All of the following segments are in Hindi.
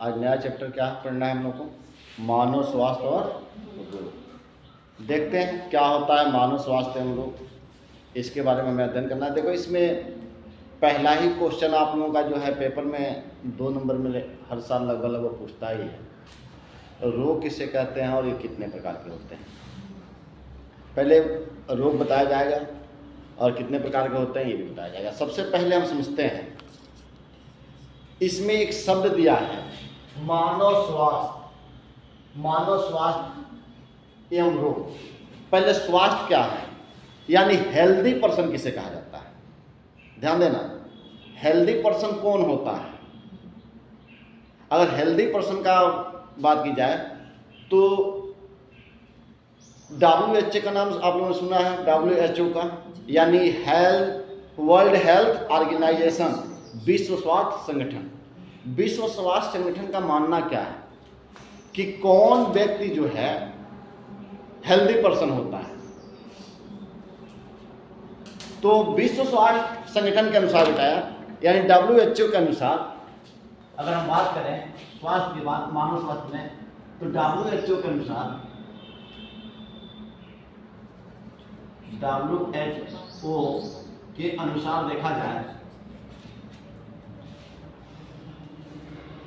आज नया चैप्टर क्या पढ़ना है हम लोग को, मानव स्वास्थ्य और रोग। देखते हैं क्या होता है मानव स्वास्थ्य एवं रोग, इसके बारे में हमें अध्ययन करना है। देखो इसमें पहला ही क्वेश्चन आप लोगों का जो है पेपर में 2 नंबर में हर साल लगभग वो पूछता ही है, रोग किसे कहते हैं और ये कितने प्रकार के होते हैं। पहले रोग बताया जाएगा और कितने प्रकार के होते हैं ये भी बताया जाएगा। सबसे पहले हम समझते हैं, इसमें एक शब्द दिया है मानव स्वास्थ्य, मानव स्वास्थ्य एवं रोग। पहले स्वास्थ्य क्या है, यानी हेल्दी पर्सन किसे कहा जाता है। ध्यान देना, हेल्दी पर्सन कौन होता है। अगर हेल्दी पर्सन का बात की जाए तो WHO का नाम आप लोगों ने सुना है, WHO का यानी वर्ल्ड हेल्थ ऑर्गेनाइजेशन, विश्व स्वास्थ्य संगठन। विश्व स्वास्थ्य संगठन का मानना क्या है कि कौन व्यक्ति जो है हेल्दी पर्सन होता है। तो विश्व स्वास्थ्य संगठन के अनुसार बताया, यानी WHO के अनुसार अगर हम बात करें स्वास्थ्य की बात, मानव स्वास्थ्य में, तो WHO के अनुसार, WHO के अनुसार देखा जाए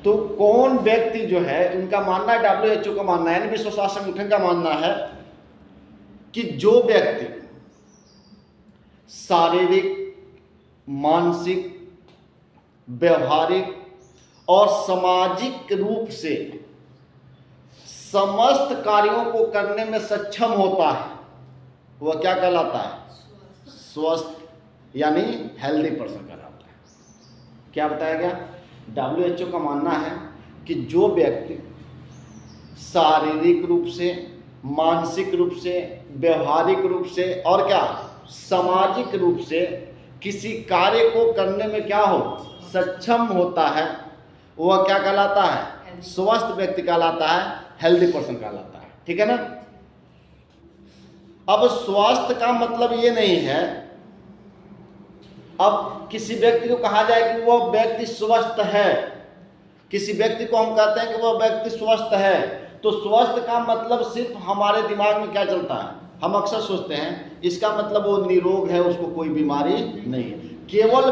तो कौन व्यक्ति जो है, उनका मानना है, WHO का मानना है, यानी विश्व स्वास्थ्य संगठन का मानना है कि जो व्यक्ति शारीरिक, मानसिक, व्यवहारिक और सामाजिक रूप से समस्त कार्यों को करने में सक्षम होता है, वह क्या कहलाता है, स्वस्थ यानी हेल्दी पर्सन कहलाता है। क्या बताया गया, WHO का मानना है कि जो व्यक्ति शारीरिक रूप से, मानसिक रूप से, व्यवहारिक रूप से और क्या सामाजिक रूप से किसी कार्य को करने में क्या हो, सक्षम होता है, वह क्या कहलाता है, स्वस्थ व्यक्ति कहलाता है, हेल्दी पर्सन कहलाता है। ठीक है ना। अब स्वास्थ्य का मतलब ये नहीं है अब किसी व्यक्ति को कहा जाए कि वह व्यक्ति स्वस्थ है, किसी व्यक्ति को हम कहते हैं कि वह व्यक्ति स्वस्थ है, तो स्वस्थ का मतलब सिर्फ हमारे दिमाग में क्या चलता है, हम अक्सर सोचते हैं इसका मतलब वो निरोग है, उसको कोई बीमारी नहीं है। केवल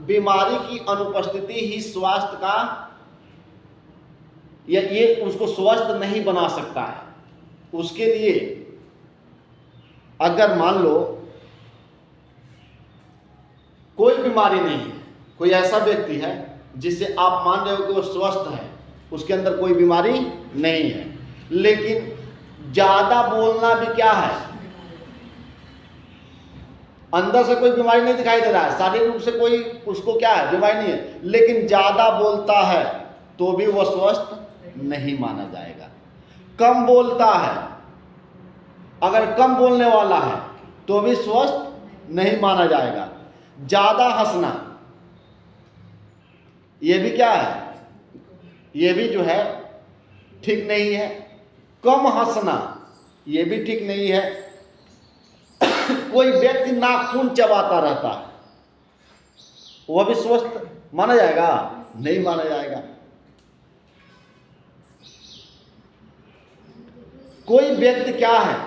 बीमारी की अनुपस्थिति ही स्वास्थ्य का, ये उसको स्वस्थ नहीं बना सकता है। उसके लिए अगर मान लो कोई बीमारी नहीं है, कोई ऐसा व्यक्ति है जिसे आप मान रहे हो कि वो स्वस्थ है, उसके अंदर कोई बीमारी नहीं है, लेकिन ज्यादा बोलना भी क्या है, अंदर से कोई बीमारी नहीं दिखाई दे रहा है, शारीरिक रूप से कोई उसको क्या है, बीमारी नहीं है, लेकिन ज्यादा बोलता है तो भी वह स्वस्थ नहीं माना जाएगा। कम बोलता है, अगर कम बोलने वाला है तो भी स्वस्थ नहीं माना जाएगा। ज्यादा हंसना, ये भी क्या है, ये भी जो है ठीक नहीं है। कम हंसना ये भी ठीक नहीं है। कोई व्यक्ति नाखून चबाता रहता है, वह भी स्वस्थ माना जाएगा, नहीं माना जाएगा। कोई व्यक्ति क्या है,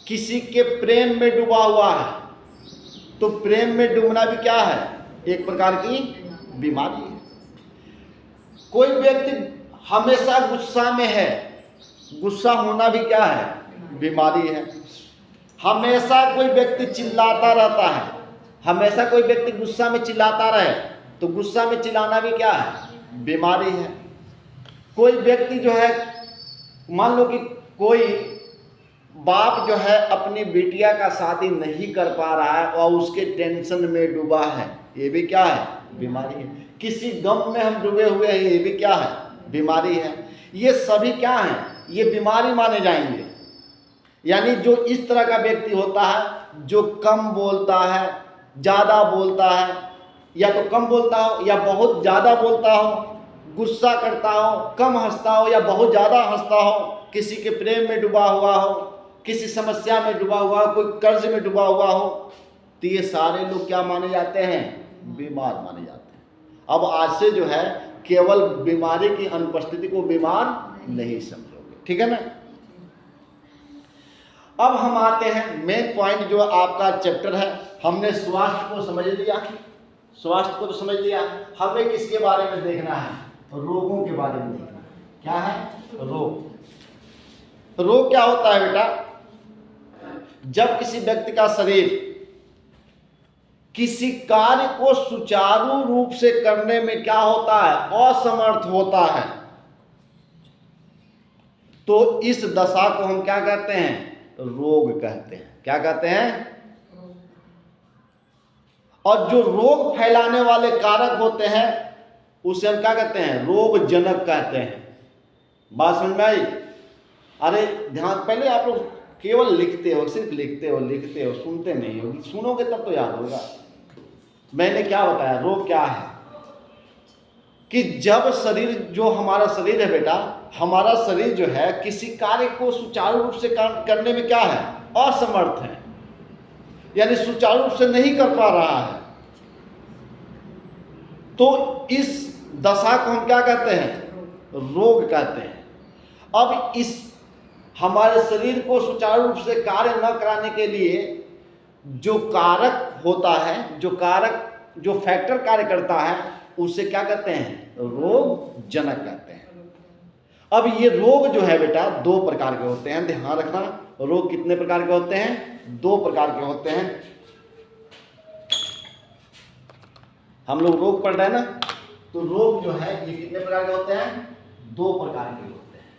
किसी के प्रेम में डूबा हुआ है, तो प्रेम में डूबना भी क्या है, एक प्रकार की बीमारी है। कोई व्यक्ति हमेशा गुस्सा में है, गुस्सा होना भी क्या है, बीमारी है। हमेशा कोई व्यक्ति चिल्लाता रहता है, हमेशा कोई व्यक्ति गुस्सा में चिल्लाता रहे तो गुस्सा में चिल्लाना भी क्या है, बीमारी है। कोई व्यक्ति जो है, मान लो कि कोई बाप जो है अपनी बिटिया का शादी नहीं कर पा रहा है और उसके टेंशन में डूबा है, ये भी क्या है, बीमारी है। किसी गम में हम डूबे हुए हैं, ये भी क्या है, बीमारी है। ये सभी क्या है, ये बीमारी माने जाएंगे। यानी जो इस तरह का व्यक्ति होता है, जो कम बोलता है, ज़्यादा बोलता है, या तो कम बोलता हो या बहुत ज़्यादा बोलता हो, गुस्सा करता हो, कम हंसता हो या बहुत ज़्यादा हंसता हो, किसी के प्रेम में डूबा हुआ हो, किसी समस्या में डूबा हुआ हो, कोई कर्ज में डूबा हुआ हो, तो ये सारे लोग क्या माने जाते हैं, बीमार माने जाते हैं। अब आज से जो है केवल बीमारी की अनुपस्थिति को बीमार नहीं समझोगे। ठीक है ना। अब हम आते हैं मेन पॉइंट जो आपका चैप्टर है। हमने स्वास्थ्य को समझ लिया, स्वास्थ्य को तो समझ लिया, हमें किसके बारे में देखना है? रोगों के बारे में देखना है। क्या है? रोग। रोग क्या होता है बेटा? जब किसी व्यक्ति का शरीर किसी कार्य को सुचारू रूप से करने में क्या होता है? असमर्थ होता है, तो इस दशा को हम क्या कहते हैं? रोग कहते हैं। क्या कहते हैं? और जो रोग फैलाने वाले कारक होते हैं उसे हम क्या कहते हैं? रोगजनक कहते हैं। बात समझ में आई? अरे ध्यान, पहले आप लोग केवल लिखते हो, सिर्फ लिखते हो, सुनते नहीं हो। सुनोगे तब तो याद होगा। मैंने क्या बताया? रोग क्या है कि जब शरीर, जो हमारा शरीर है बेटा, हमारा शरीर जो है किसी कार्य को सुचारू रूप से करने में क्या है? असमर्थ है, यानी सुचारू रूप से नहीं कर पा रहा है, तो इस दशा को हम क्या कहते हैं? रोग कहते हैं। अब इस हमारे शरीर को सुचारू रूप से कार्य न कराने के लिए जो कारक होता है, जो फैक्टर कार्य करता है, उसे क्या कहते हैं? रोगजनक कहते हैं। अब ये रोग जो है बेटा दो प्रकार के होते हैं, ध्यान रखना। रोग कितने प्रकार के होते हैं? दो प्रकार के होते हैं। हम लोग रोग पढ़ रहे हैं ना, तो रोग जो है ये कितने प्रकार के होते हैं? दो प्रकार के होते हैं।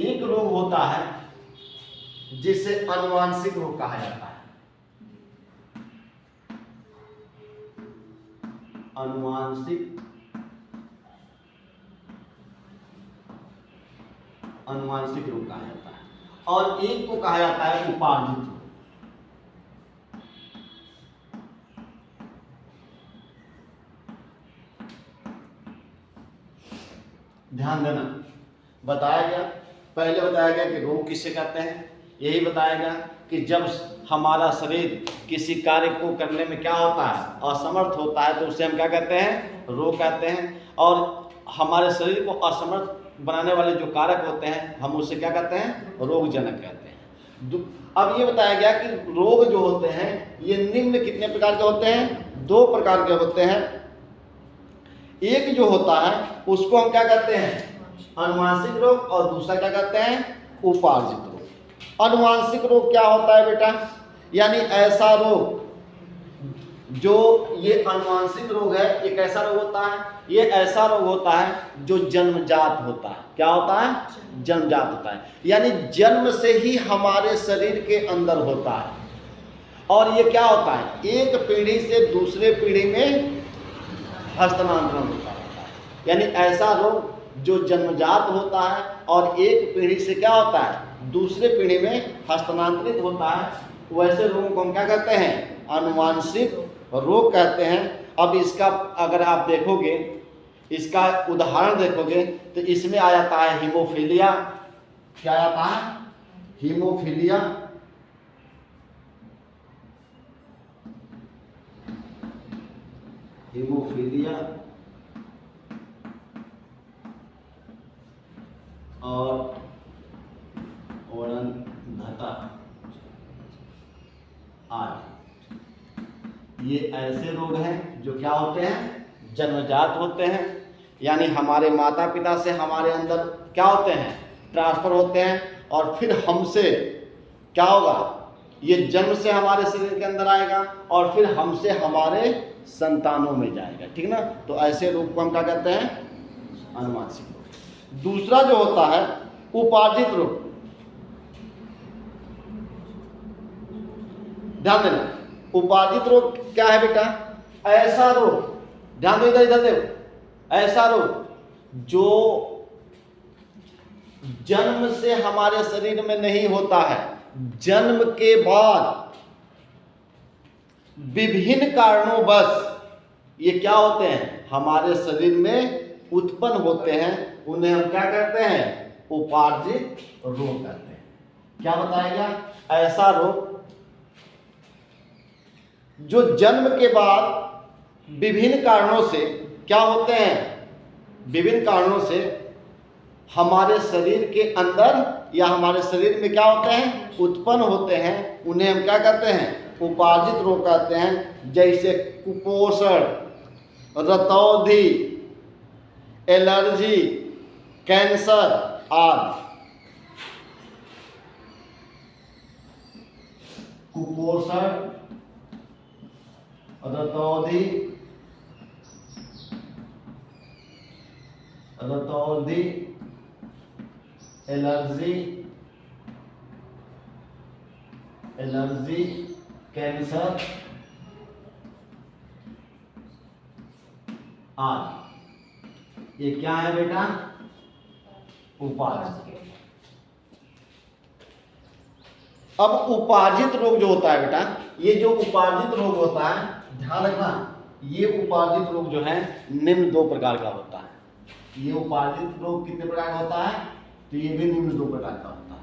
एक रोग होता है जिसे आनुवांशिक रोग कहा जाता है। आनुवांशिक रोग कहा जाता है, और एक को कहा जाता है उपार्जित रोग। ध्यान देना, बताया गया, पहले बताया गया कि रोग किसे कहते हैं। यही बताया गया कि जब हमारा शरीर किसी कार्य को करने में क्या होता है? असमर्थ होता है, तो उसे हम क्या कहते हैं? रोग कहते हैं। और हमारे शरीर को असमर्थ बनाने वाले जो कारक होते हैं हम उसे क्या कहते हैं? रोगजनक कहते हैं। अब ये बताया गया कि रोग जो होते हैं ये निम्न कितने प्रकार के होते हैं? दो प्रकार के होते हैं। एक जो होता है उसको हम क्या कहते हैं? आनुवांशिक रोग, और दूसरा क्या कहते हैं? उपार्जित रोग। आनुवांशिक रोग क्या होता है बेटा? यानी ऐसा रोग जो, ये आनुवांशिक रोग है, एक ऐसा रोग होता है, ये ऐसा रोग होता है जो जन्मजात होता है। क्या होता है? जन्मजात होता है, यानी जन्म से ही हमारे शरीर के अंदर होता है। और ये क्या होता है? एक पीढ़ी से दूसरे पीढ़ी में हस्तांतरण होता है। यानी ऐसा रोग जो जन्मजात होता है और एक पीढ़ी से क्या होता है? दूसरे पीढ़ी में हस्तांतरित होता है, वैसे रोगों को हम क्या कहते हैं? आनुवांशिक रोग कहते हैं। अब इसका अगर आप देखोगे, इसका उदाहरण देखोगे, तो इसमें आ जाता है हीमोफीलिया। क्या आता है? हीमोफीलिया। हीमोफीलिया और औरंधता आदि, ये ऐसे रोग हैं जो क्या होते हैं? जन्मजात होते हैं। यानी हमारे माता पिता से हमारे अंदर क्या होते हैं? ट्रांसफर होते हैं, और फिर हमसे क्या होगा? ये जन्म से हमारे शरीर के अंदर आएगा और फिर हमसे हमारे संतानों में जाएगा। ठीक ना? तो ऐसे रोग को हम क्या कहते हैं? आनुवांशिक रोग। दूसरा जो होता है उपार्जित रोग। ध्यान देना, उपार्जित रोग क्या है बेटा? ऐसा रोग, ध्यान दो, इधर देखो, ऐसा रोग जो जन्म से हमारे शरीर में नहीं होता है, जन्म के बाद विभिन्न कारणों बस ये क्या होते हैं? हमारे शरीर में उत्पन्न होते हैं, उन्हें हम क्या कहते हैं? उपार्जित रोग कहते हैं। क्या बताया गया? ऐसा रोग जो जन्म के बाद विभिन्न कारणों से क्या होते हैं, विभिन्न कारणों से हमारे शरीर के अंदर या हमारे शरीर में क्या होते हैं, उत्पन्न होते हैं, उन्हें हम क्या कहते हैं, उपार्जित रोग कहते हैं। जैसे कुपोषण, रतौंधी, एलर्जी, कैंसर आदि। कुपोषण, रतौंधी, एलर्जी, कैंसर आदि, ये क्या है बेटा, उपार्जित। अब उपार्जित रोग जो होता है बेटा, ये जो उपार्जित रोग होता है, ध्यान रखना, ये उपार्जित रोग जो है निम्न दो प्रकार का होता है। ये उपार्जित रोग कितने प्रकार का होता है, तो ये भी निम्न दो प्रकार का होता है।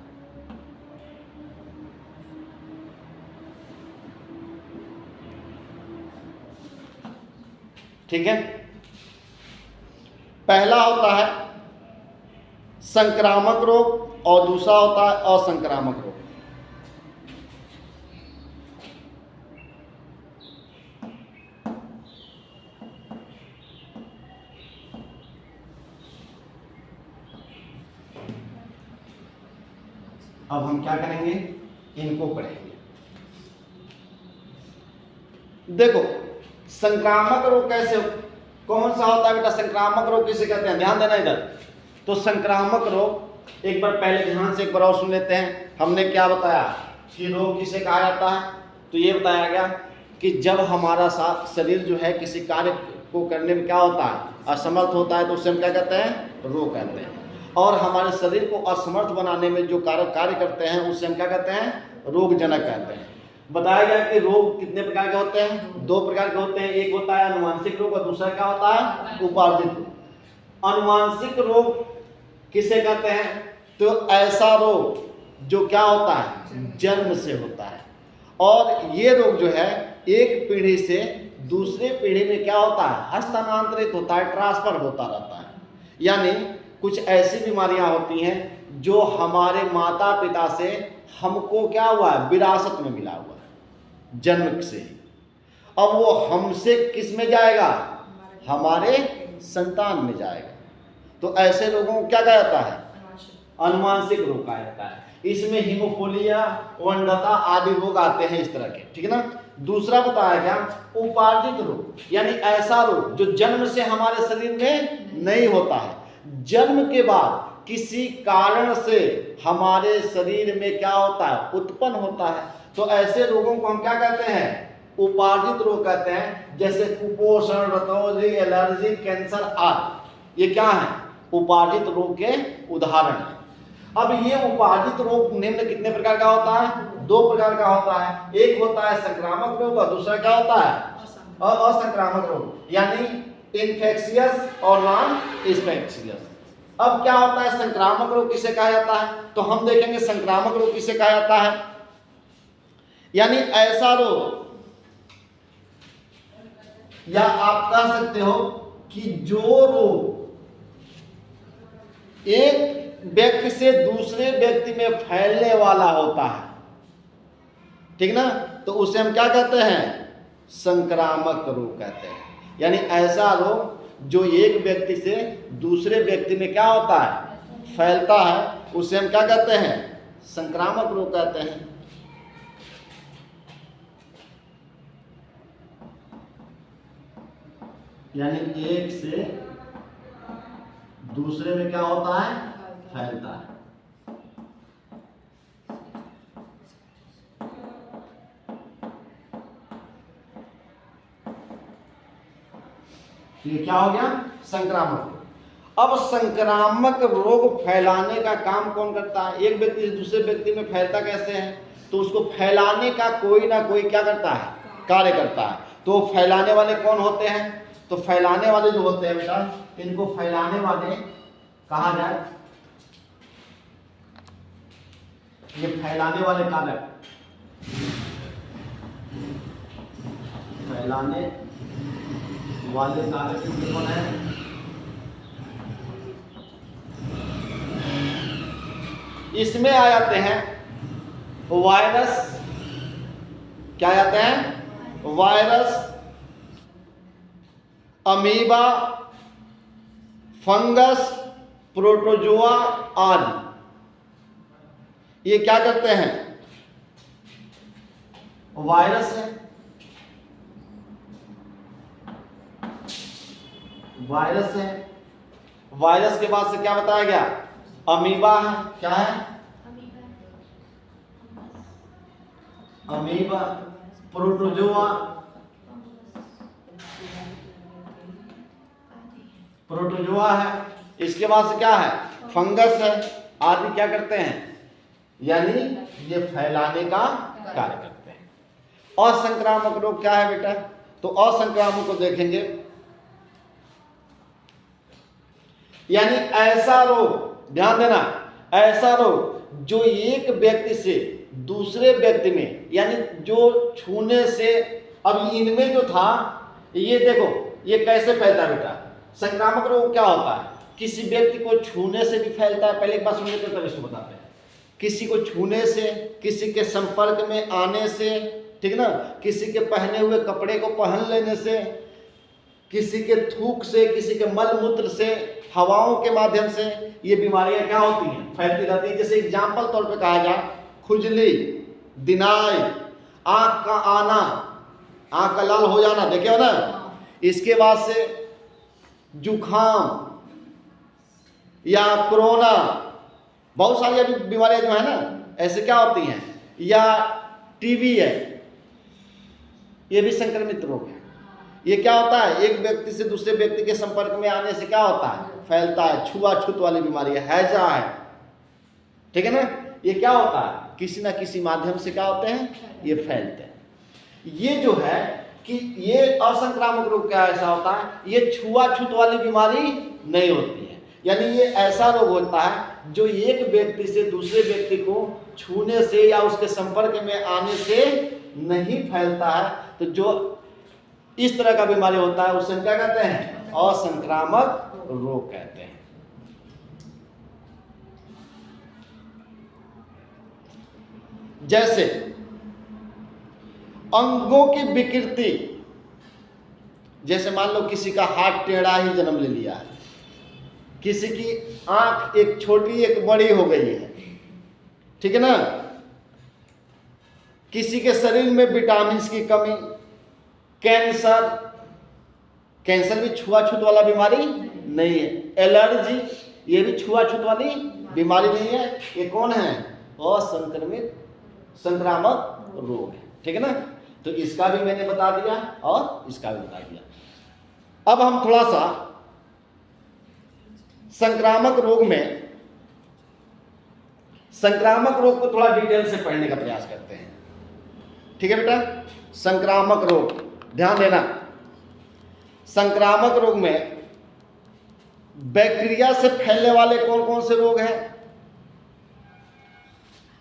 ठीक है, पहला होता है संक्रामक रोग और दूसरा होता है असंक्रामक रोग। अब हम क्या करेंगे, इनको पढ़ेंगे। देखो संक्रामक रोग कैसे, कौन सा होता है बेटा, संक्रामक रोग किसे कहते हैं, ध्यान देना इधर। तो संक्रामक रोग एक बार पहले ध्यान से एक बार और सुन लेते हैं। हमने क्या बताया कि रोग किसे कहा जाता है, तो ये बताया गया कि जब हमारा शरीर जो है किसी कार्य को करने में क्या होता है, असमर्थ होता है, तो उसे हम क्या कहते हैं, रोग कहते हैं। और हमारे शरीर को असमर्थ बनाने में जो कार्य करते हैं उसे हम क्या कहते हैं, रोगजनक कहते हैं। बताया गया कि रोग कितने प्रकार के होते हैं, दो प्रकार के होते हैं, एक होता है अनुवांशिक रोग और दूसरा क्या होता है, उपार्जित रोग। अनुवांशिक रोग किसे कहते हैं, तो ऐसा रोग जो क्या होता है, जन्म से होता है। और ये रोग जो है एक पीढ़ी से दूसरे पीढ़ी में क्या होता है, हस्तांतरित होता है, ट्रांसफर होता रहता है। यानी कुछ ऐसी बीमारियां होती हैं जो हमारे माता पिता से हमको क्या हुआ है, विरासत में मिला हुआ है, जन्म से। अब वो हमसे किस में जाएगा, हमारे संतान में जाएगा। तो ऐसे लोगों को क्या कहा जाता है, अनुवांशिक रोग कहा जाता है। इसमें हीमोफीलिया, वंध्यता आदि रोग आते हैं इस तरह के, ठीक है ना। दूसरा बताया गया उपार्जित रोग, यानी ऐसा रोग जो जन्म से हमारे शरीर में नहीं होता है, जन्म के बाद किसी कारण से हमारे शरीर में क्या होता है, उत्पन्न होता है। तो ऐसे रोगों को हम क्या कहते हैं, उपार्जित रोग कहते हैं। जैसे कुपोषण, रतौंधी, एलर्जी, कैंसर आदि, ये क्या है, उपार्जित रोग के उदाहरण है। अब ये उपार्जित रोग निम्न कितने प्रकार का होता है, दो प्रकार का होता है। एक होता है संक्रामक रोग और दूसरा क्या होता है, असंक्रामक रोग, यानी इन्फेक्शियस और नॉन इन्फेक्शियस। अब क्या होता है, संक्रामक रोग किसे कहा जाता है, तो हम देखेंगे संक्रामक रोग किसे कहा जाता है, यानी ऐसा रोग, या आप कह सकते हो कि जो रोग एक व्यक्ति से दूसरे व्यक्ति में फैलने वाला होता है, ठीक ना, तो उसे हम क्या कहते हैं, संक्रामक रोग कहते हैं। यानी ऐसा रोग जो एक व्यक्ति से दूसरे व्यक्ति में क्या होता है, फैलता है, उसे हम क्या कहते हैं, संक्रामक रोग कहते हैं। यानी एक से दूसरे में क्या होता है, फैलता है। ये क्या हो गया, संक्रामक रोग। अब संक्रामक रोग फैलाने का काम कौन करता है, एक व्यक्ति से दूसरे व्यक्ति में फैलता कैसे है, तो उसको फैलाने का कोई ना कोई क्या करता है, कार्य करता है। तो फैलाने वाले कौन होते हैं, तो फैलाने वाले जो होते हैं बेटा, इनको फैलाने वाले कहा जाए, ये फैलाने वाले कारक, फैलाने वाले काले टिड्डे कौन है? इसमें आ जाते हैं वायरस, क्या आते हैं? वायरस, अमीबा, फंगस, प्रोटोजोआ आदि। ये क्या करते हैं? वायरस है, वायरस है। वायरस के बाद से क्या बताया गया? अमीबा है। क्या है? अमीबा, प्रोटोजोआ, प्रोटोजोआ है। इसके बाद से क्या है? फंगस है। आदि क्या करते हैं? यानी ये फैलाने का कार्य करते हैं। असंक्रामक रोग क्या है बेटा? तो असंक्रामक को देखेंगे, यानी ऐसा रोग, ध्यान देना, ऐसा रोग जो एक व्यक्ति से दूसरे व्यक्ति में, यानी जो छूने से, अब इनमें जो था, ये देखो ये कैसे फैलता है बेटा? संक्रामक रोग क्या होता है? किसी व्यक्ति को छूने से भी फैलता है। पहले एक बात सुन लेते हैं, इसको बताते हैं। किसी को छूने से, किसी के संपर्क में आने से, ठीक ना, किसी के पहने हुए कपड़े को पहन लेने से, किसी के थूक से, किसी के मल मूत्र से, हवाओं के माध्यम से ये बीमारियां क्या होती हैं? फैलती रहती है। जैसे एग्जाम्पल तौर पे कहा जाए, खुजली, दिनाई, आंख का आना, आंख का लाल हो जाना, देखे हो ना। इसके बाद से जुखाम या कोरोना, बहुत सारी अभी बीमारियां जो है ना, ऐसे क्या होती हैं, या टीबी है, ये भी संक्रमित रोग है। ये क्या होता है? एक व्यक्ति से दूसरे व्यक्ति के संपर्क में आने से क्या होता है? फैलता है। छुआछूत वाली बीमारी है, हैजा है, ठीक है ना। ये क्या होता है? किसी ना किसी माध्यम से क्या होते हैं? ये फैलते हैं। ये जो है कि ये असंक्रामक रोग क्या ऐसा होता है? ये छुआछूत वाली बीमारी नहीं होती है, यानी ये ऐसा रोग होता है जो एक व्यक्ति से दूसरे व्यक्ति को छूने से या उसके संपर्क में आने से नहीं फैलता है। तो जो इस तरह का बीमारी होता है उसे क्या कहते हैं? असंक्रामक रोग कहते हैं। जैसे अंगों की विकृति, जैसे मान लो किसी का हाथ टेढ़ा ही जन्म ले लिया है, किसी की आंख एक छोटी एक बड़ी हो गई है, ठीक है ना, किसी के शरीर में विटामिन की कमी, कैंसर, कैंसर भी छुआछूत वाला बीमारी नहीं है। एलर्जी, ये भी छुआछूत वाली बीमारी नहीं है। ये कौन है? असंक्रमित संक्रामक रोग है, ठीक है ना। तो इसका भी मैंने बता दिया और इसका भी बता दिया। अब हम थोड़ा सा संक्रामक रोग में, संक्रामक रोग को थोड़ा डिटेल से पढ़ने का प्रयास करते हैं, ठीक है बेटा। संक्रामक रोग, ध्यान देना, संक्रामक रोग में बैक्टीरिया से फैलने वाले कौन कौन से रोग हैं?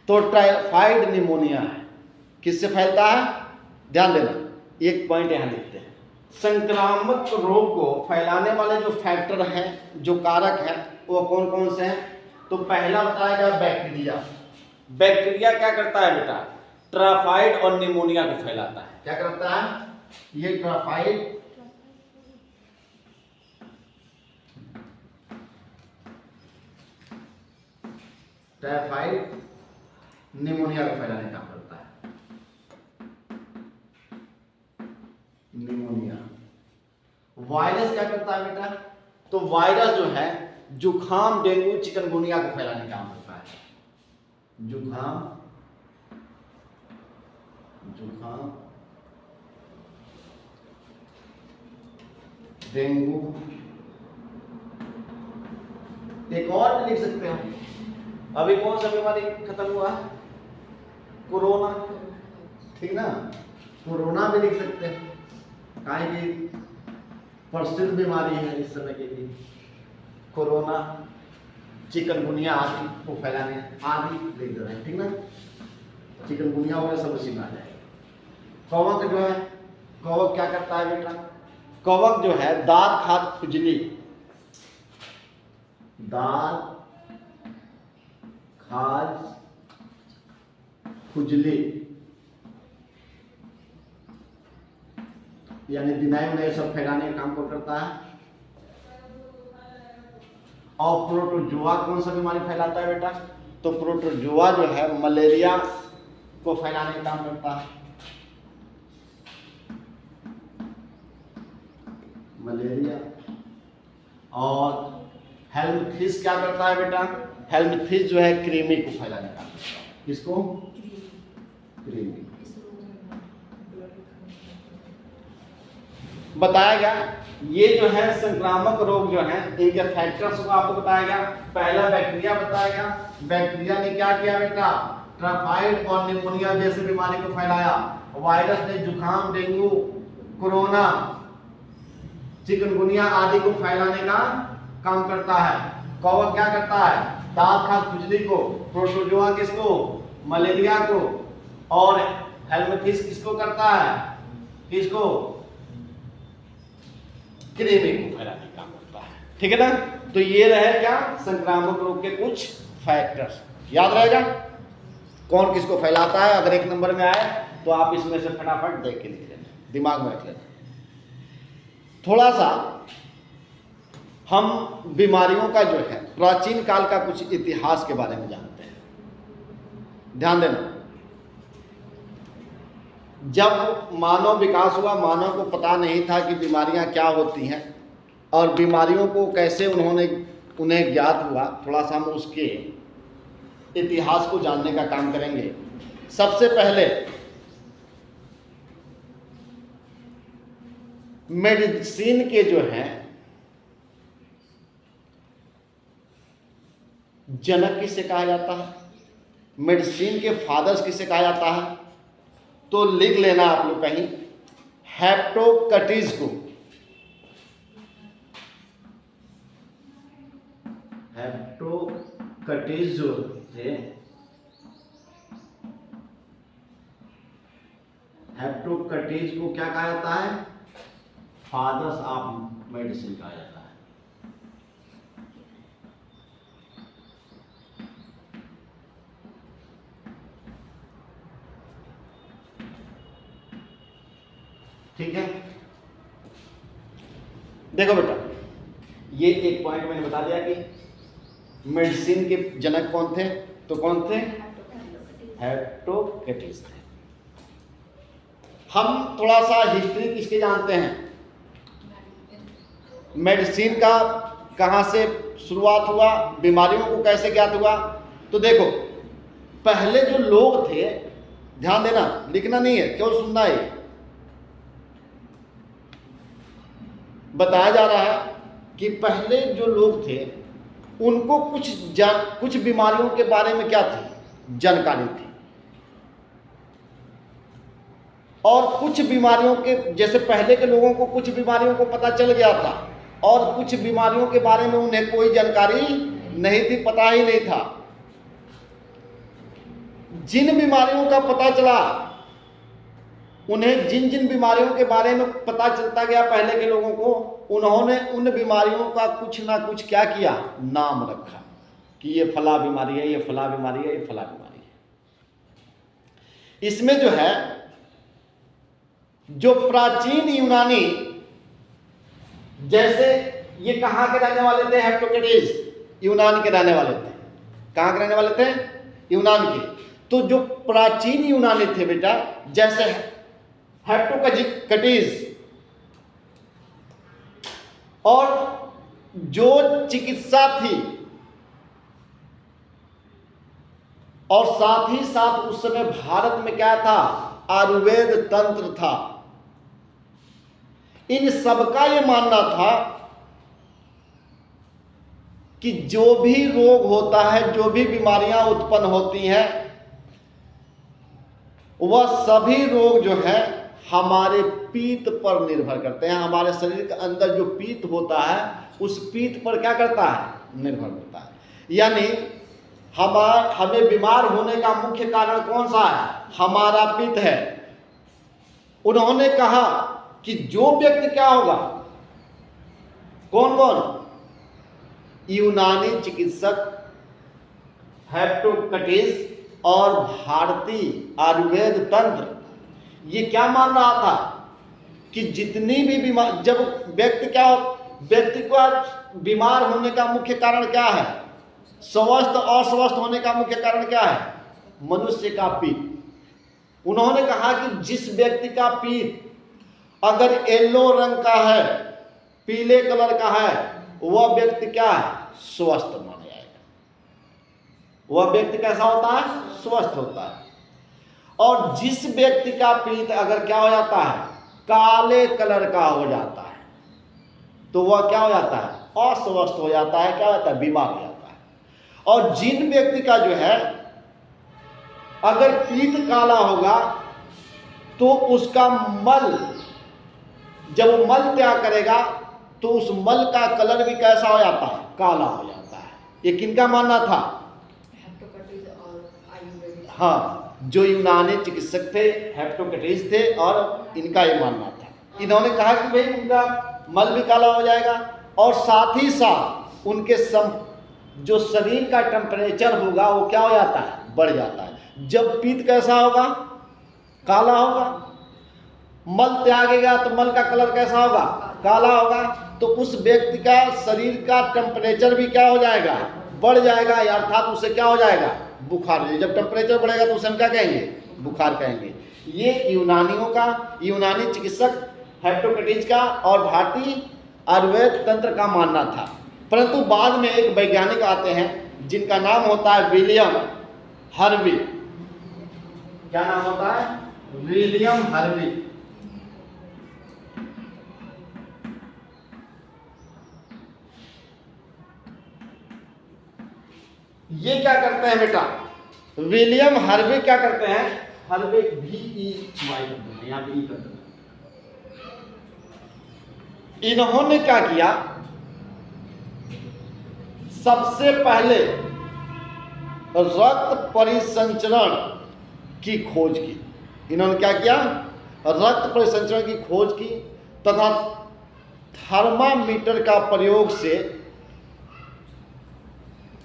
तो टाइफाइड निमोनिया है। किससे फैलता है? ध्यान देना, एक पॉइंट यहां लिखते हैं। संक्रामक रोग को फैलाने वाले जो फैक्टर हैं, जो कारक हैं, वो कौन कौन से हैं? तो पहला बताया गया बैक्टीरिया। बैक्टीरिया क्या करता है बेटा? टाइफाइड और निमोनिया को फैलाता है। क्या करता है? ये टाइफाइड, टाइफाइड निमोनिया को फैलाने का काम करता है। निमोनिया। वायरस क्या करता है बेटा? तो वायरस जो है जुखाम, डेंगू, चिकनगुनिया को फैलाने का काम करता है। जुखाम, डेंगू, एक और भी लिख सकते हैं। अभी कौन सा बीमारी खत्म हुआ है? कोरोना, ठीक ना, कोरोना भी लिख सकते हैं, काहे कि प्रसिद्ध बीमारी है इस समय के लिए। कोरोना, चिकनगुनिया आदि को फैलाने आदि लिख रहे हैं, ठीक ना। चिकनगुनिया वगैरह सब उसी में आ जाएगा। कवक जो है, कवक क्या करता है बेटा? कवक जो है दाद खाद खुजली, दाद खाज खुजली, यानी दिनाई उनाई सब फैलाने का काम को करता है। और प्रोटोजोआ कौन सा बीमारी फैलाता है बेटा? तो प्रोटोजोआ जो है मलेरिया को फैलाने का काम करता है। मलेरिया। और हेल्मिंथ्रिस क्या करता है बेटा? हेल्मिंथ्रिस जो है कृमि को फैलाने का काम करता है। किसको? कृमि। बताया गया ये जो है संक्रामक रोग जो है इनके फैक्टर्स को आपको बताया गया। पहला बैक्टीरिया बताया गया। बैक्टीरिया ने क्या किया बेटा? टाइफाइड और निमोनिया जैसे बीमारी को फैलाया। वायरस ने जुकाम, डेंगू, कोरोना, चिकनगुनिया आदि को फैलाने का काम करता है। कवक क्या करता है? दाद खाज खुजली को, प्रोटोजोआ किसको? मलेरिया को, और हेल्मिंथ्रिस किसको करता है? किसको? कृमि को फैलाने का काम करता है। ठीक है ना? तो ये रहे क्या? संक्रामक रोग के कुछ फैक्टर्स। याद रहेगा कौन किसको फैलाता है? अगर एक नंबर में आए तो आप इसमें से फटाफट देख के लिख लेना, दिमाग में रख लेना। थोड़ा सा हम बीमारियों का जो है प्राचीन काल का कुछ इतिहास के बारे में जानते हैं। ध्यान देना, जब मानव विकास हुआ, मानव को पता नहीं था कि बीमारियां क्या होती हैं और बीमारियों को कैसे उन्हें ज्ञात हुआ। थोड़ा सा हम उसके इतिहास को जानने का काम करेंगे। सबसे पहले मेडिसिन के जो हैं जनक किसे कहा जाता है? मेडिसिन के फादर्स किसे कहा जाता है? तो लिख लेना आप लोग कहीं, हिप्पोक्रेटिस को। हिप्पोक्रेटिस जो थे, हिप्पोक्रेटिस को क्या कहा जाता है? फादर्स ऑफ मेडिसिन कहा जाता है। ठीक है, देखो बेटा, ये एक पॉइंट मैंने बता दिया कि मेडिसिन के जनक कौन थे। तो कौन थे? हिप्पोक्रेटिस थे। हम थोड़ा सा हिस्ट्री किसके जानते हैं? मेडिसिन का कहां से शुरुआत हुआ, बीमारियों को कैसे ज्ञात हुआ। तो देखो, पहले जो लोग थे, ध्यान देना, लिखना नहीं है, केवल सुनना है। बताया जा रहा है कि पहले जो लोग थे उनको कुछ बीमारियों के बारे में क्या थी? जानकारी थी। और कुछ बीमारियों के, जैसे पहले के लोगों को कुछ बीमारियों को पता चल गया था और कुछ बीमारियों के बारे में उन्हें कोई जानकारी नहीं थी, पता ही नहीं था। जिन बीमारियों का पता चला, उन्हें जिन जिन बीमारियों के बारे में पता चलता गया पहले के लोगों को, उन्होंने उन बीमारियों का कुछ ना कुछ क्या किया? नाम रखा कि ये फला बीमारी है, ये फला बीमारी है, ये फला बीमारी है। इसमें जो है, जो प्राचीन यूनानी, जैसे ये कहाँ के रहने वाले थे? हिप्पोक्रेटिस यूनान के रहने वाले थे। कहाँ के रहने वाले थे? यूनान के। तो जो प्राचीन यूनानी थे बेटा, जैसे हिप्पोक्रेटिस, और जो चिकित्सा थी, और साथ ही साथ उस समय भारत में क्या था? आयुर्वेद तंत्र था। इन सबका ये मानना था कि जो भी रोग होता है, जो भी बीमारियां उत्पन्न होती हैं, वह सभी रोग जो है हमारे पीत पर निर्भर करते हैं। हमारे शरीर के अंदर जो पीत होता है, उस पीत पर क्या करता है? निर्भर करता है। यानी हमें बीमार होने का मुख्य कारण कौन सा है? हमारा पित्त है। उन्होंने कहा कि जो व्यक्ति क्या होगा? कौन कौन? यूनानी चिकित्सक हिप्पोक्रेटिस और भारतीय आयुर्वेद तंत्र ये क्या मान रहा था कि जितनी भी बीमार, जब व्यक्ति को बीमार होने का मुख्य कारण क्या है? स्वस्थ और अस्वस्थ होने का मुख्य कारण क्या है? मनुष्य का पीत। उन्होंने कहा कि जिस व्यक्ति का पीत अगर येलो रंग का है, पीले कलर का है, वह व्यक्ति क्या है? स्वस्थ माना जाएगा। वह व्यक्ति कैसा होता है? स्वस्थ होता है। और जिस व्यक्ति का पीत अगर क्या हो जाता है? काले कलर का हो जाता है, तो वह क्या हो जाता है? अस्वस्थ हो जाता है, क्या होता है? बीमार हो जाता है। और जिन व्यक्ति का जो है अगर पीत काला होगा तो उसका मल, जब वो मल त्याग करेगा तो उस मल का कलर भी कैसा हो जाता है? काला हो जाता है। ये किनका मानना था? हाँ, जो यूनानी चिकित्सक थे, हिप्पोक्रेटिस थे, और इनका ये मानना था। इन्होंने कहा कि भाई उनका मल भी काला हो जाएगा और साथ ही साथ उनके जो शरीर का टेम्परेचर होगा वो क्या हो जाता है? बढ़ जाता है। जब पीत कैसा होगा? काला होगा। मल त्यागेगा तो मल का कलर कैसा होगा? काला होगा। तो उस व्यक्ति का शरीर का टेम्परेचर भी क्या हो जाएगा? बढ़ जाएगा, अर्थात उसे क्या हो जाएगा? बुखार। जब टेम्परेचर बढ़ेगा तो उसे हम क्या कहेंगे? बुखार कहेंगे। ये यूनानियों का, यूनानी चिकित्सक हिप्पोक्रेटिस का और भारतीय आयुर्वेद तंत्र का मानना था। परंतु बाद में एक वैज्ञानिक आते हैं जिनका नाम होता है विलियम हार्वी। क्या नाम होता है? William Harvey. ये क्या करते हैं बेटा? विलियम हार्वी क्या करते हैं? हार्वी VEY यहाँ पे ई करते हैं। इन्होंने क्या किया? सबसे पहले रक्त परिसंचरण की खोज की। इन्होंने क्या किया? रक्त परिसंचरण की खोज की तथा थर्मामीटर का प्रयोग से,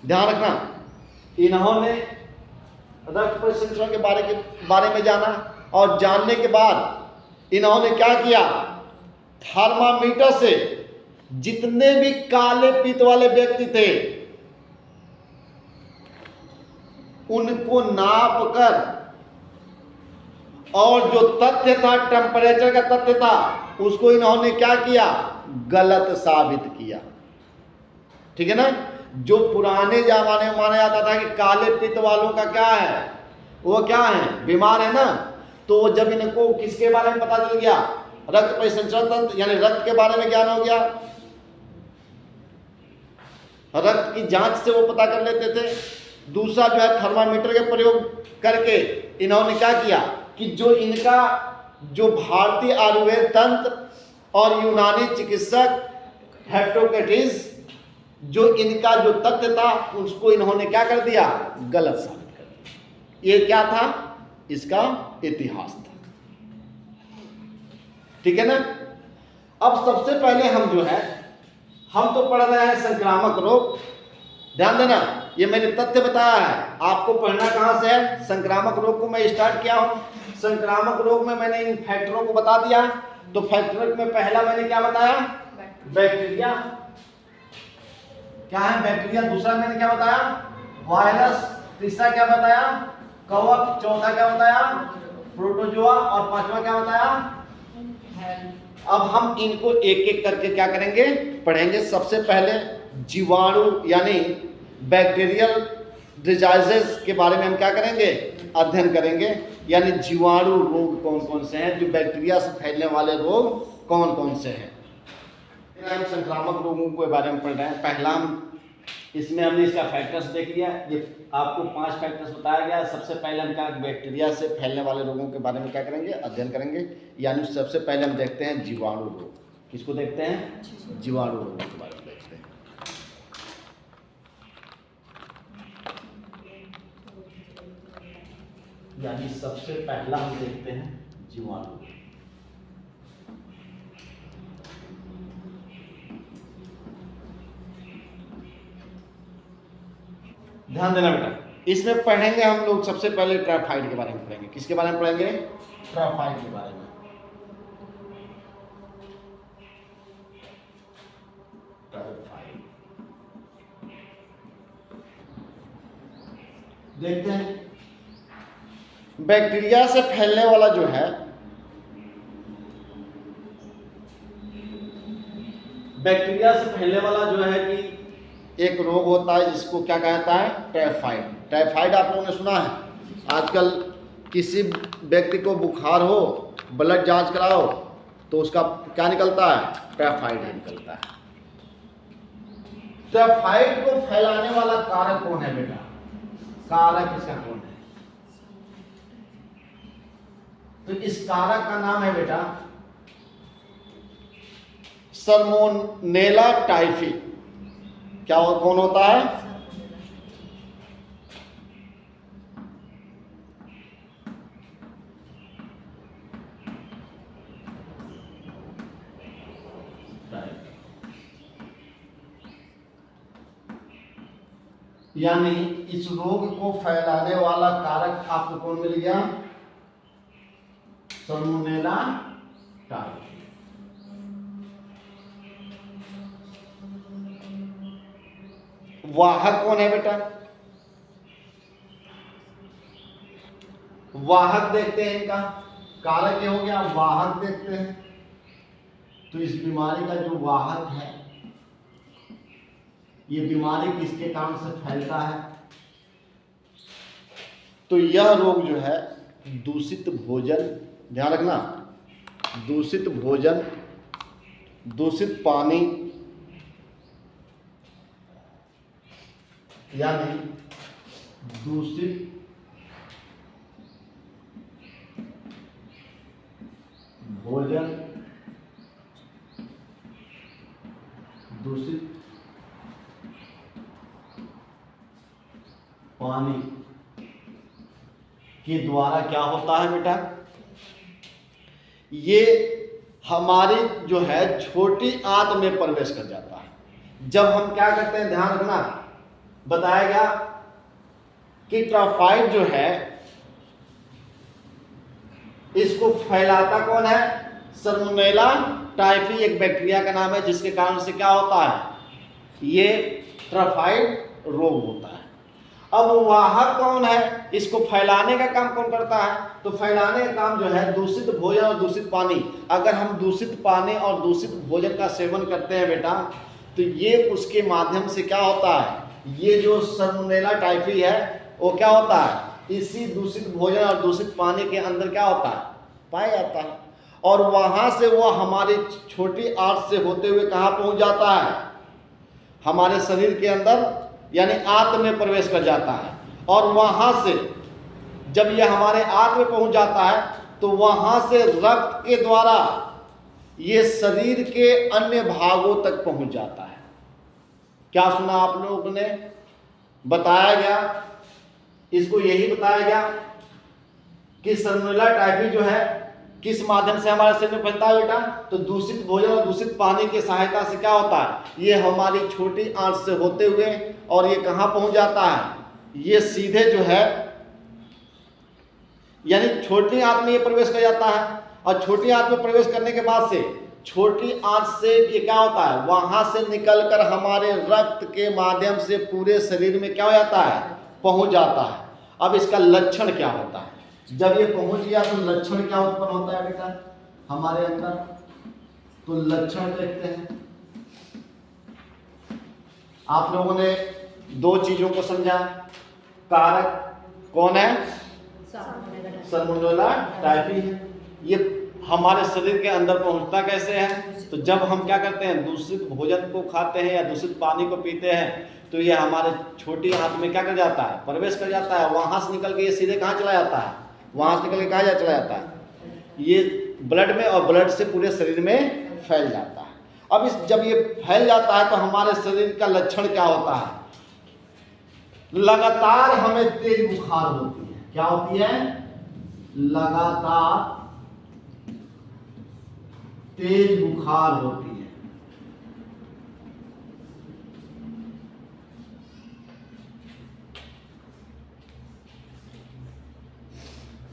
ध्यान रखना, इन्होंने रक्त परिसंचरण के बारे में जाना और जानने के बाद इन्होंने क्या किया? थर्मामीटर से जितने भी काले पीत वाले व्यक्ति थे उनको नाप कर, और जो तथ्य था, टेम्परेचर का तथ्य था, उसको इन्होंने क्या किया? गलत साबित किया। ठीक है ना? जो पुराने जमाने में माना जाता था कि काले पित्त वालों का क्या है? वो क्या है? बीमार है ना। तो जब इनको किसके बारे में पता चल गया? रक्त परिसंचरण तंत्र, यानी रक्त के बारे में ज्ञान हो गया, रक्त की जांच से वो पता कर लेते थे। दूसरा जो है थर्मामीटर के प्रयोग करके इन्होंने क्या किया कि जो इनका जो भारतीय आयुर्वेद तंत्र और यूनानी चिकित्सक हिप्पोक्रेटिस, जो इनका जो तथ्य था उसको इन्होंने क्या कर दिया? गलत साबित कर दिया। ये क्या था? इसका इतिहास था। ठीक है ना? अब सबसे पहले हम जो है, हम तो पढ़ रहे हैं संक्रामक रोग। ध्यान देना, ये मैंने तथ्य बताया है। आपको पढ़ना कहां से है? संक्रामक रोग को मैं स्टार्ट किया हूं। संक्रामक रोग में मैंने इन फैक्टरों को बता दिया। तो फैक्टर में पहला मैंने क्या बताया? बैक्टीरिया। क्या है? बैक्टीरिया। दूसरा मैंने क्या बताया? वायरस। तीसरा क्या बताया? कवक। चौथा क्या बताया? प्रोटोजोआ। और पांचवा क्या बताया? अब हम इनको एक एक करके क्या करेंगे? पढ़ेंगे। सबसे पहले जीवाणु यानी बैक्टीरियल डिजीजेस के बारे में हम क्या करेंगे? अध्ययन करेंगे। यानी जीवाणु रोग कौन कौन से हैं, जो बैक्टीरिया से फैलने वाले रोग कौन कौन से हैं। हम संक्रामक रोगों के बारे में पढ़ रहे हैं। पहला हम इसमें हमने इसका फैक्टर्स देख लिया। ये आपको 5 फैक्टर्स बताया गया। सबसे पहले हम क्या बैक्टीरिया से फैलने वाले रोगों के बारे में क्या करेंगे? अध्ययन करेंगे। यानी सबसे पहले हम देखते हैं जीवाणु रोग। किसको देखते हैं? जीवाणु रोग के बारे में देखते हैं। यानी सबसे पहला हम देखते हैं जीवाणु। ध्यान देना बेटा, इसमें पढ़ेंगे हम लोग सबसे पहले टाइफाइड के बारे में पढ़ेंगे। किसके बारे में पढ़ेंगे? टाइफाइड के बारे में। टाइफाइड देखते हैं। बैक्टीरिया से फैलने वाला जो है, बैक्टीरिया से फैलने वाला जो है कि एक रोग होता है जिसको क्या कहता है? टाइफाइड। टाइफाइड आप लोगों ने सुना है। आजकल किसी व्यक्ति को बुखार हो, ब्लड जांच कराओ तो उसका क्या निकलता है? टाइफाइड निकलता है। टाइफाइड को फैलाने वाला कारक कौन है बेटा? कारक इसका कौन है? तो इस कारक का नाम है बेटा सल्मोनेला टाइफी। क्या कौन होता है? यानी इस रोग को फैलाने वाला कारक आपको कौन मिल गया? Salmonella typhi. वाहक कौन है बेटा? वाहक देखते हैं इनका। कारक ये हो गया, वाहक देखते हैं। तो इस बीमारी का जो वाहक है, ये बीमारी किसके कारण से फैलता है? तो यह रोग जो है दूषित भोजन, ध्यान रखना, दूषित भोजन, दूषित पानी, यानी दूषित भोजन, दूषित पानी के द्वारा क्या होता है बेटा? ये हमारी जो है छोटी आंत में प्रवेश कर जाता है। जब हम क्या करते हैं, ध्यान रखना, बताया गया कि टाइफाइड जो है इसको फैलाता कौन है? सल्मोनेला टाइफी एक बैक्टीरिया का नाम है जिसके कारण से क्या होता है? ये टाइफाइड रोग होता है। अब वाहक कौन है? इसको फैलाने का काम कौन करता है? तो फैलाने का काम जो है दूषित भोजन और दूषित पानी। अगर हम दूषित पानी और दूषित भोजन का सेवन करते हैं बेटा, तो ये उसके माध्यम से क्या होता है? ये जो सल्मोनेला टाइफी है वो क्या होता है? इसी दूषित भोजन और दूषित पानी के अंदर क्या होता है? पाया जाता है। और वहां से वो हमारी छोटी आंत से होते हुए कहाँ पहुंच जाता है? हमारे शरीर के अंदर, यानी आंत में प्रवेश कर जाता है। और वहां से जब यह हमारे आंत में पहुंच जाता है तो वहां से रक्त के द्वारा ये शरीर के अन्य भागों तक पहुंच जाता है। क्या सुना आप लोगों ने? बताया गया, इसको यही बताया गया कि सल्मोनेला टाइफी जो है किस माध्यम से हमारे शरीर में फैलता है बेटा? तो दूषित भोजन और दूषित पानी की सहायता से क्या होता है? ये हमारी छोटी आंत से होते हुए और ये कहाँ पहुंच जाता है? ये सीधे जो है, यानी छोटी आंत में ये प्रवेश कर जाता है। और छोटी आंत में प्रवेश करने के बाद से छोटी आंत से ये क्या होता है? वहां से निकलकर हमारे रक्त के माध्यम से पूरे शरीर में क्या हो जाता है? पहुंच जाता है। अब इसका लक्षण क्या होता है? जब ये पहुंच गया तो लक्षण क्या उत्पन्न होता है बेटा हमारे अंदर? तो लक्षण देखते हैं। आप लोगों ने दो चीजों को समझा। कारक कौन है? सल्मोनेला टाइफी है। ये हमारे शरीर के अंदर पहुंचता कैसे है? तो जब हम क्या करते हैं, दूषित भोजन को खाते हैं या दूषित पानी को पीते हैं, तो ये हमारे छोटी आंत में क्या कर जाता है? प्रवेश कर जाता है। वहां से निकल के ये सीधे कहाँ चला जाता है? वहां से निकल के कहाँ चला जाता है? ये ब्लड में, और ब्लड से पूरे शरीर में फैल जाता है। अब जब ये फैल जाता है तो हमारे शरीर का लक्षण क्या होता है? लगातार हमें तेज बुखार होती है। क्या होती है? लगातार तेज बुखार होती है।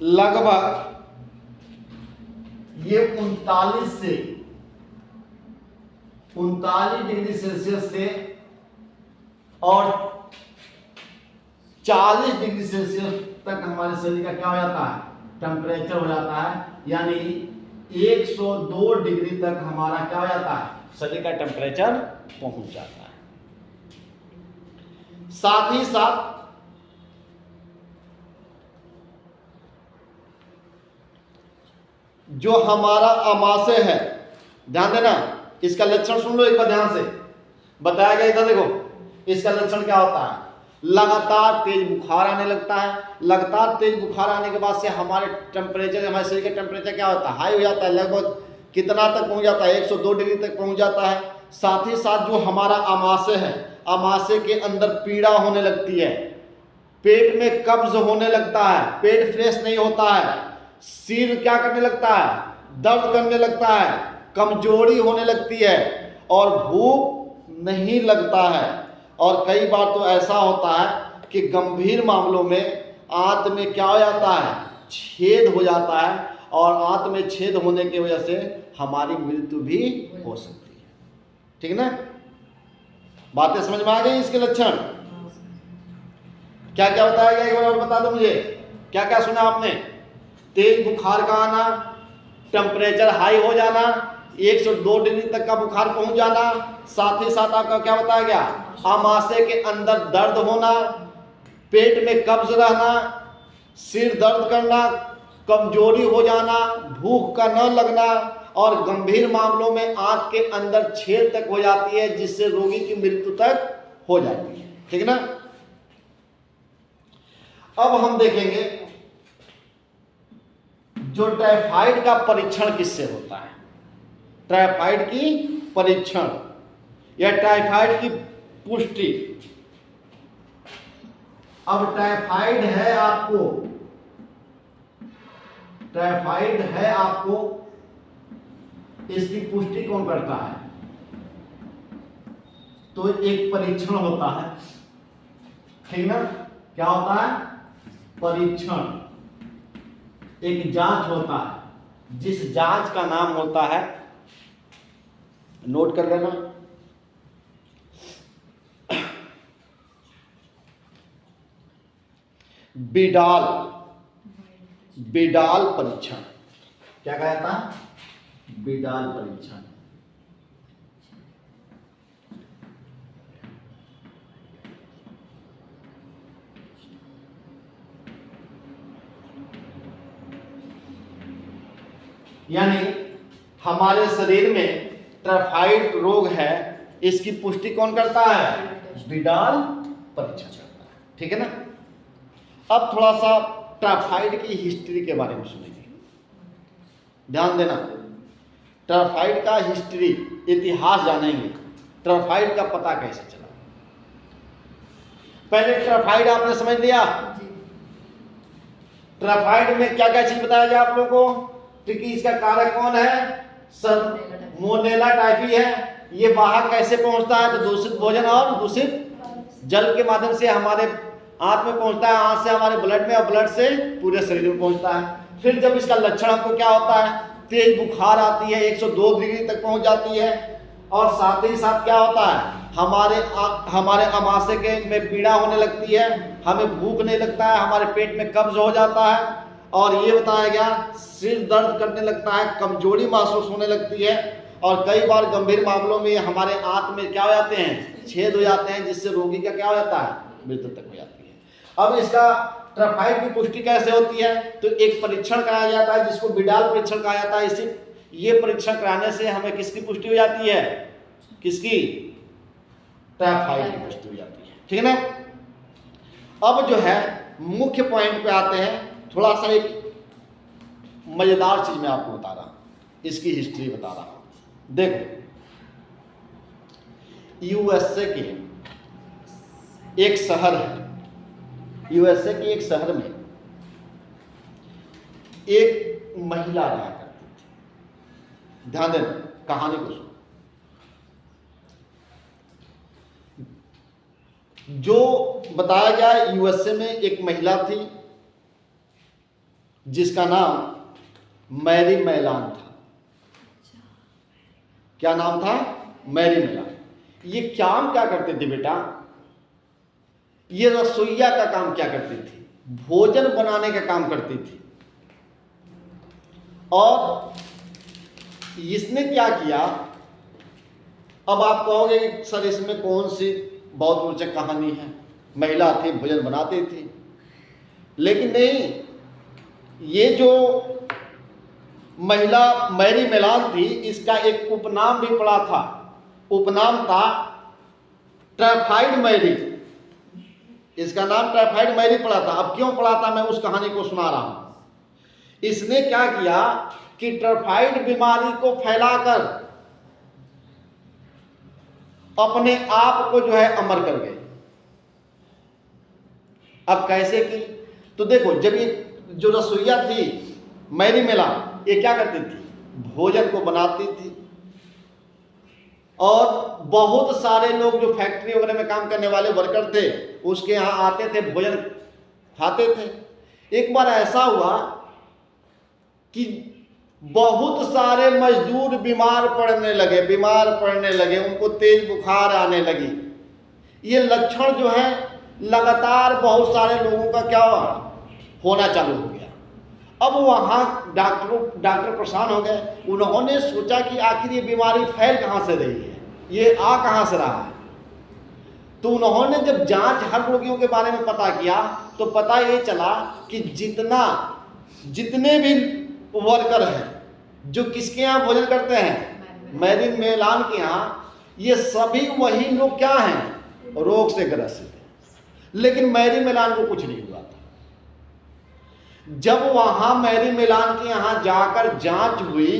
लगभग ये 39 डिग्री सेल्सियस से और 40 डिग्री सेल्सियस तक हमारे शरीर का क्या हो जाता है, टेम्परेचर हो जाता है। यानी 102 डिग्री तक हमारा क्या हो जाता है, शरीर का टेम्परेचर पहुंच जाता है। साथ ही साथ जो हमारा आमाशय है, ध्यान देना, इसका लक्षण सुन लो एक बार ध्यान से, बताया गया इधर देखो, इसका लक्षण क्या होता है, लगातार तेज बुखार आने लगता है। लगातार तेज बुखार आने के बाद से हमारे टेम्परेचर, हमारे शरीर का टेम्परेचर क्या होता है, हाई हो जाता है, लगभग कितना तक पहुंच जाता है, 102 डिग्री तक पहुंच जाता है। साथ ही साथ जो हमारा आमाशय है, आमाशय के अंदर पीड़ा होने लगती है, पेट में कब्ज होने लगता है, पेट फ्रेश नहीं होता है, सिर क्या करने लगता है, दर्द करने लगता है, कमजोरी होने लगती है और भूख नहीं लगता है। और कई बार तो ऐसा होता है कि गंभीर मामलों में आंत में क्या हो जाता है, छेद हो जाता है और आंत में छेद होने की वजह से हमारी मृत्यु भी हो सकती है। ठीक ना, बातें समझ में आ गई। इसके लक्षण क्या क्या बताया गया, एक बार और बता दो मुझे, क्या क्या सुना आपने? तेज बुखार का आना, टेम्परेचर हाई हो जाना, 102 डिग्री तक का बुखार पहुंच जाना, साथ ही साथ आपका क्या बताया गया, आमाशय के अंदर दर्द होना, पेट में कब्ज रहना, सिर दर्द करना, कमजोरी हो जाना, भूख का न लगना और गंभीर मामलों में आंत के अंदर छेद तक हो जाती है, जिससे रोगी की मृत्यु तक हो जाती है। ठीक ना, अब हम देखेंगे जो टाइफाइड का परीक्षण किससे होता है, टाइफाइड की परीक्षण या टाइफाइड की पुष्टि। अब टाइफाइड है आपको, टाइफाइड है आपको, इसकी पुष्टि कौन करता है? तो एक परीक्षण होता है। ठीक ना, क्या होता है, परीक्षण, एक जांच होता है, जिस जांच का नाम होता है, नोट कर लेना, बिडाल, बिडाल परीक्षण। क्या कहा जाता है, बिडाल परीक्षण। यानी हमारे शरीर में टाइफाइड रोग है, इसकी पुष्टि कौन करता है, बिडाल परीक्षण करता है। ठीक है ना, अब थोड़ा सा टाइफाइड की हिस्ट्री के बारे में सुनेंगे, ध्यान देना, टाइफाइड का हिस्ट्री, इतिहास जानेंगे, टाइफाइड का पता कैसे चला। पहले टाइफाइड आपने समझ लिया, टाइफाइड में क्या क्या चीज बताया जाए आप लोगों को, क्योंकि इसका कारक कौन है, मोनेला टाइफी है। ये बाहर कैसे पहुंचता है, तो दूषित भोजन और दूषित जल के माध्यम से हमारे आंत में पहुंचता है, आंत से हमारे ब्लड में और ब्लड से पूरे शरीर में पहुंचता है। फिर जब इसका लक्षण हमको क्या होता है, तेज बुखार आती है, 102 डिग्री तक पहुंच जाती है और साथ ही साथ क्या होता है, हमारे आमाशय के में पीड़ा होने लगती है, हमें भूख नहीं लगता है, हमारे पेट में कब्ज हो जाता है और ये बताया गया सिर दर्द करने लगता है, कमजोरी महसूस होने लगती है और कई बार गंभीर मामलों में हमारे आंत में क्या हो जाते हैं, छेद हो जाते हैं, जिससे रोगी का क्या हो जाता है, मृत्यु तक हो जाती है। अब इसका टाइफाइड की पुष्टि कैसे होती है, तो एक परीक्षण कराया जाता है जिसको बिडाल परीक्षण कहा जाता है। इसी ये परीक्षण कराने से हमें किसकी पुष्टि हो जाती है, किसकी, टाइफाइड की पुष्टि हो जाती है। ठीक है ना, अब जो है मुख्य पॉइंट पे आते हैं, थोड़ा सा एक मजेदार चीज मैं आपको बता रहा हूं, इसकी हिस्ट्री बता रहा हूं। देखो, यूएसए के एक शहर है, यूएसए के एक शहर में एक महिला रहा करती थी। ध्यान देना, कहानी को सुनो। जो बताया गया, यूएसए में एक महिला थी, जिसका नाम मैरी मैलान था। क्या नाम था? मैरी मैलान। ये काम क्या करते थे बेटा? ये रसोइया का काम क्या करती थी? भोजन बनाने का काम करती थी। और इसने क्या किया? अब आप कहोगे कि सर इसमें कौन सी बहुत रोचक कहानी है, महिला थी भोजन बनाती थी। लेकिन नहीं, ये जो महिला मैरी मैलान थी, इसका एक उपनाम भी पड़ा था। उपनाम था टाइफाइड मैरी। इसका नाम टाइफाइड मैरी पड़ा था। अब क्यों पड़ा था, मैं उस कहानी को सुना रहा हूं। इसने क्या किया कि टाइफाइड बीमारी को फैलाकर अपने आप को जो है अमर कर गए। अब कैसे की? तो देखो, जब ये जो रसोइया थी मैरी मैलान, ये क्या करती थी? भोजन को बनाती थी। और बहुत सारे लोग जो फैक्ट्री वगैरह में काम करने वाले वर्कर थे, उसके यहाँ आते थे, भोजन खाते थे। एक बार ऐसा हुआ कि बहुत सारे मजदूर बीमार पड़ने लगे, उनको तेज बुखार आने लगी। ये लक्षण जो है लगातार बहुत सारे लोगों का क्या होना चालू हो गया। अब वहाँ डॉक्टर परेशान हो गए। उन्होंने सोचा कि आखिर ये बीमारी फैल कहाँ से रही है, ये आ कहाँ से रहा है। तो उन्होंने जब जांच हर रोगियों के बारे में पता किया, तो पता ये चला कि जितने भी वर्कर हैं जो किसके यहाँ भोजन करते हैं, मैरी मैलान के यहाँ, ये सभी वही लोग क्या हैं, रोग से ग्रसित हैं। लेकिन मैरी मैलान को कुछ नहीं हुआ था। जब वहां मैरी मैलान के यहाँ जाकर जांच हुई,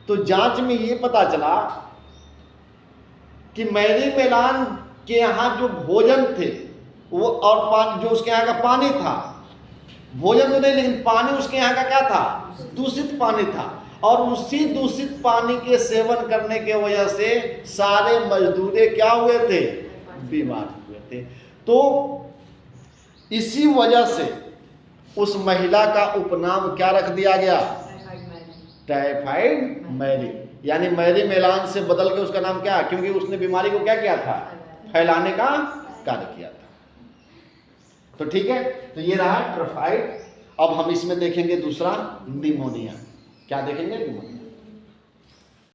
तो जांच में ये पता चला कि मैरी मैलान के यहाँ जो भोजन थे वो, और जो उसके यहाँ का पानी था, भोजन तो नहीं लेकिन पानी उसके यहाँ का क्या था, दूषित पानी था। और उसी दूषित पानी के सेवन करने के वजह से सारे मजदूरे क्या हुए थे, बीमार हुए थे। तो इसी वजह से उस महिला का उपनाम क्या रख दिया गया, टाइफाइड मैरी। यानी मैरी मैलान से बदल के उसका नाम क्या, क्योंकि उसने बीमारी को क्या किया था, फैलाने का कार्य किया था। तो ठीक है, तो ये रहा टाइफाइड। अब हम इसमें देखेंगे दूसरा निमोनिया। क्या देखेंगे? निमोनिया।